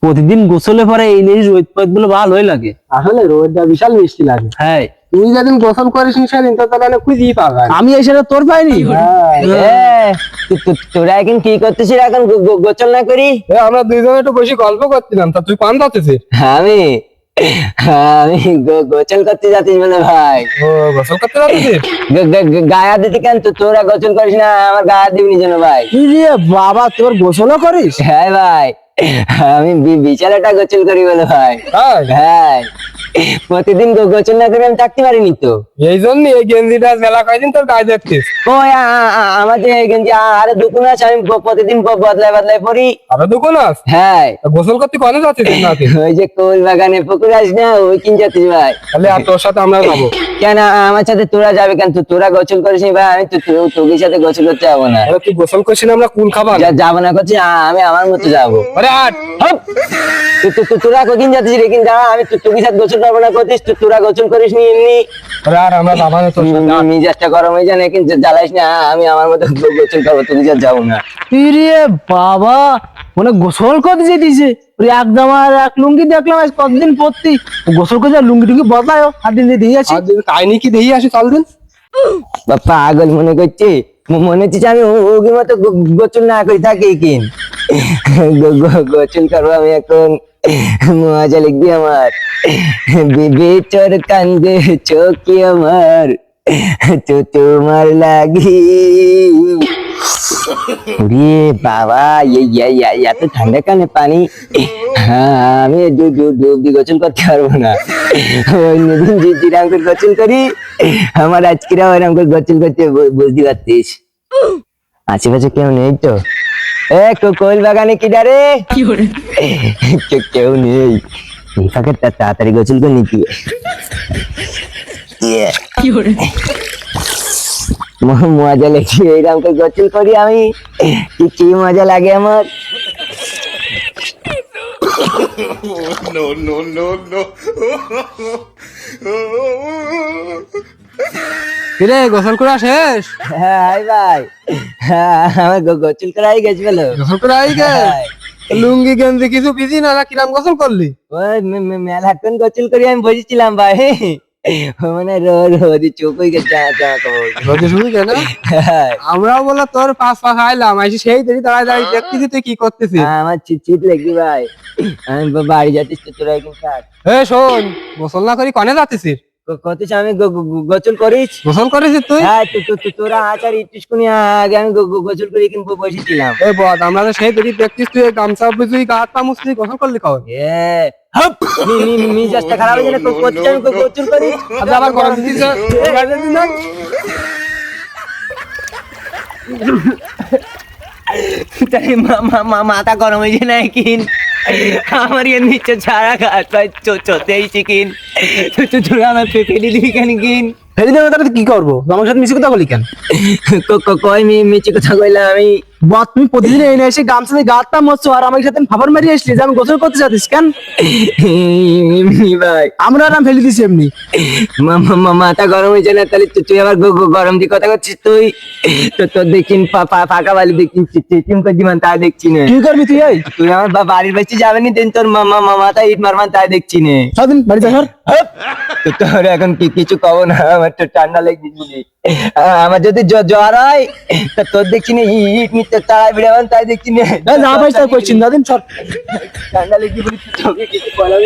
প্রতিদিন গোসলে পরে এই জিনিস রোদ গুলো ভালোই লাগে। আসলে রোদটা বিশাল মিষ্টি লাগে। হ্যাঁ, তুই যেদিন গোসল করিস সেদিন তো তাহলে খুঁজেই পাবা। আমি এই সেটা তোর পাইনি। তোরা এখন কি করতেছিস এখন গোসল না করি? আমরা দুইজনে একটু বসে গল্প করছিলাম, তা তুই পান যাচ্ছিস? আমি আমি গোসল করতে যাচ্ছিস বলে ভাই? ও গোসল করতে যাচ্ছিস? গায়ে দিতে কেন? তোরা গোসল করিস না, আমার গায়ে দিবনি যেন ভাই। বাবা তোর গোসলও করিস? হ্যাঁ ভাই, আমি বিশাল একটা গোসল করি বলে ভাই। হ্যাঁ, প্রতিদিন গোসল না করে আমি থাকতে পারিনি তো। এই জন্য এই গেঞ্জিটা মেলা কয়দিন তোর গায়ে দেখছিস। ওই আমার যে গেঞ্জি আরে দুকুন আছে, আমি প্রতিদিন বদলায় বদলায় পরি। আরো দোকান আছে? হ্যাঁ, গোসল করতে কনে যাচ্ছিস? ওই যে কোল বাগানে পুকুর আছে না, ওই কিন যাচ্ছিস ভাই। তাহলে আর তোর সাথে আমরা যাবো। কেন আমার সাথে তোরা যাবে কেন? তোরা গোসল করিস নি ভাই, আমি তোর সাথে গোসল করতে যাবো না। তুই গোসল করছিস না, আমরা কুল খাবার যাবো না করছি, আমি আমার মতো যাবো। আরে আট তোরা কদিন যাচ্ছিস রে? কিন্তু আমি তোর সাথে গোসল করবো না করছিস, তোরা গোসল করিস নি এমনি। আর আমরা যাবো না তোর সাথে। মিজাজটা গরম হয়ে যায় না, কিন্তু জ্বালাইস না, আমি আমার মতো গোসল করবো, তোর সাথে যাবো না। বাবা মানে গোসল করতে যেতেছে একদম। আর এক লুঙ্গি দেখলাম আজ কতদিন পরতি, গোসল করে লুঙ্গি টুঙ্গি বদলায় হাত দিন দিয়ে আসি। কাহিনী কি দেখি আসি, চল দিন। বাপ্পা আগল মনে করছি, মনে হচ্ছে আমি ওগি মতো গোসল না করি থাকি কিন। গোসল করবো আমি এখন, মজা লিখবি আমার। বেচর কান্দে চোখে আমার, তো তোমার লাগি। রে বাবা, এত ঠান্ডা কানে পানি। হ্যাঁ, আমি ডুব দিয়ে গোসল করতে পারবো না। অন্যদিন যেরাম করে গোসল করি, আমার আজকেরা ওরকম করে গোসল করতে বুঝতে পারতিস। আশেপাশে কেউ নেই তো? কোল বাগানে কি ডারে? কেউ নেই। ফাঁকে তাড়াতাড়ি গোসল করে নিতি। মজা লেগে এইরকম করে গোসল করি আমি, কি মজা লাগে আমার। কিরে গোসল করা শেষ? হ্যাঁ ভাই, আমার গোসল করাই গেছে বলো। গোসল করা আই গে? লুঙ্গি গেঞ্জি কিছু বিজি না, কিরাম গোসল করলি? ওই মেলাক্ষণ গোসল করি আমি বসেছিলাম ভাই, মানে রোজ চোখ হয়ে গেছে। আমরাও বলো তোর পাশ আইলাম, আইসি সেই দেরি দাঁড়ায় দাঁড়িয়ে দেখতেছি তুই কি করতেছিস। আমার চিট লাগবি ভাই, আমি বাড়ি যাচ্ছিস তো তোরা এখন থাক। শোন, গোসল না করি কনে যাচ্ছিস? কতিস আমি গোসল করিস? গোসল করেছিস তুই? হ্যাঁ, তোরা আচার ইটুসকুনি আগে আমি গোসল করি কিন্তু বসেছিলাম। আমরা তো সেই দেরি দেখছিস তুই গামছা বুঝুই গা হাত পা মুছলি, গোসল করলি কখন? মিজাজটা খারাপ হয়ে গেলে কতিস আমি গোসল করি। আবার গরম দিস মাথা গরম হয়ে যায় না কিন, আমার এর নিচে ছাড়া গাছ পাই চোতেই চিকিন, আমার ফেলে দিবি কেন কিন? ফেলে দেবে তাহলে কি করবো? আমার সাথে মিশে কথা বলি কেন? কই মিছে কথা কইলাম আমি? তুমি প্রতিদিন এনে এসে গামছা দিয়ে গাঁতটা মরছো, আর আমার সাথে ফাফার মারি আসলি যে আমি গোসল করতে চাচ্ছিস কেন? এমনি ভাই, আমরা আরাম ফেলে দিছি এমনি। মাথা গরম হয়েছে না? তাহলে তুই আবার গরম দিয়ে কথা করছিস। তুই তোর দেখিন ফাঁকা বালি দেখিন চিম করে দিমান, তা দেখছি না। কি করবি তুই? তুই আমার বাড়ির বাড়ি যাবেনি দিন, তোর মাথা ইট মারমান, তাই দেখছি না। সারাদিন বাড়ি যা। তোর এখন কিছু কব না, আমার তো ঠান্ডা লেগেছি। আমার যদি জ্বর হয় তা তোর দেখছি না ইট নিতে তাড়াই বিড়াবান, তাই দেখছি না। যা পাইস তাই করছিস, দাদিন সর। ঠান্ডা লেগে বলি তোকে কিছু বলা